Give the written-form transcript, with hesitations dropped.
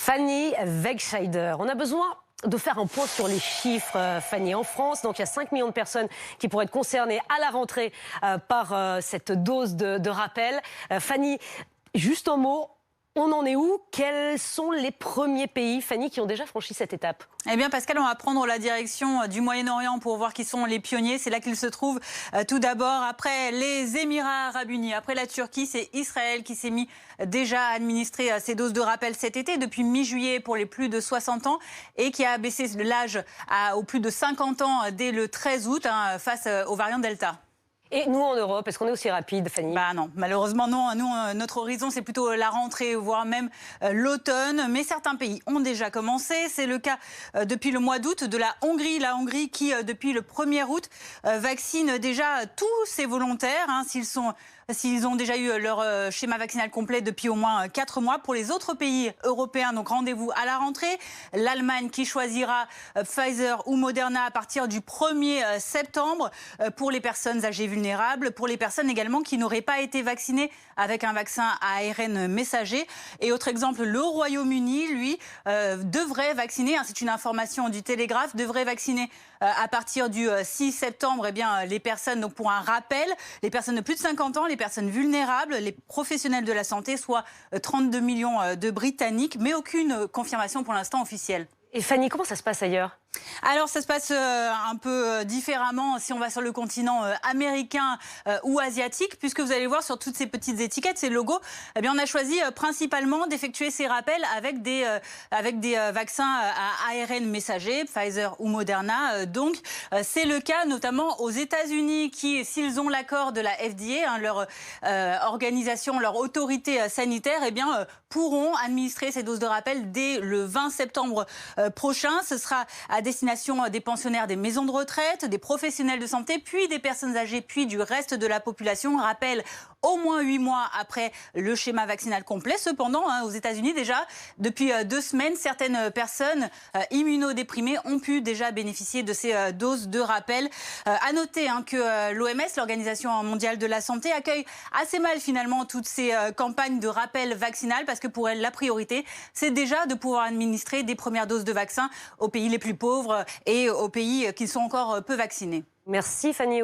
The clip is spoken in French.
Fanny Wegscheider. On a besoin de faire un point sur les chiffres, Fanny. En France, donc il y a 5 millions de personnes qui pourraient être concernées à la rentrée par cette dose de rappel. Fanny, juste un mot. On en est où? Quels sont les premiers pays, Fanny, qui ont déjà franchi cette étape? Eh bien, Pascal, on va prendre la direction du Moyen-Orient pour voir qui sont les pionniers. C'est là qu'ils se trouvent. Tout d'abord, après les Émirats Arabes Unis, après la Turquie, c'est Israël qui s'est mis déjà à administrer ces doses de rappel cet été, depuis mi-juillet pour les plus de 60 ans, et qui a baissé l'âge aux plus de 50 ans dès le 13 août face au variant Delta. Et nous, en Europe, est-ce qu'on est aussi rapide, Fanny? Bah non, malheureusement non. Nous, notre horizon, c'est plutôt la rentrée, voire même l'automne. Mais certains pays ont déjà commencé. C'est le cas depuis le mois d'août de la Hongrie. La Hongrie qui, depuis le 1er août, vaccine déjà tous ses volontaires, s'ils ont déjà eu leur schéma vaccinal complet depuis au moins 4 mois. Pour les autres pays européens, donc rendez-vous à la rentrée. L'Allemagne qui choisira Pfizer ou Moderna à partir du 1er septembre pour les personnes âgées vulnérables, pour les personnes également qui n'auraient pas été vaccinées avec un vaccin à ARN messager. Et autre exemple, le Royaume-Uni, lui, devrait vacciner, c'est une information du Télégraphe, devrait vacciner à partir du 6 septembre les personnes, donc pour un rappel, les personnes de plus de 50 ans, les personnes vulnérables, les professionnels de la santé, soit 32 millions de Britanniques, mais aucune confirmation pour l'instant officielle. Et Fanny, comment ça se passe ailleurs? Alors, ça se passe un peu différemment si on va sur le continent américain ou asiatique, puisque vous allez voir sur toutes ces petites étiquettes, ces logos, eh bien, on a choisi principalement d'effectuer ces rappels avec des vaccins à ARN messager, Pfizer ou Moderna. Donc, c'est le cas notamment aux États-Unis qui, s'ils ont l'accord de la FDA, leur organisation, leur autorité sanitaire, eh bien, pourront administrer ces doses de rappel dès le 20 septembre prochain. Ce sera à destination des pensionnaires des maisons de retraite, des professionnels de santé, puis des personnes âgées, puis du reste de la population. Rappel, au moins 8 mois après le schéma vaccinal complet. Cependant, aux États-Unis déjà, depuis 2 semaines, certaines personnes immunodéprimées ont pu déjà bénéficier de ces doses de rappel. À noter que l'OMS, l'Organisation mondiale de la santé, accueille assez mal finalement toutes ces campagnes de rappel vaccinal, parce que pour elle, la priorité, c'est déjà de pouvoir administrer des premières doses de vaccins aux pays les plus pauvres et aux pays qui sont encore peu vaccinés. Merci, Fanny.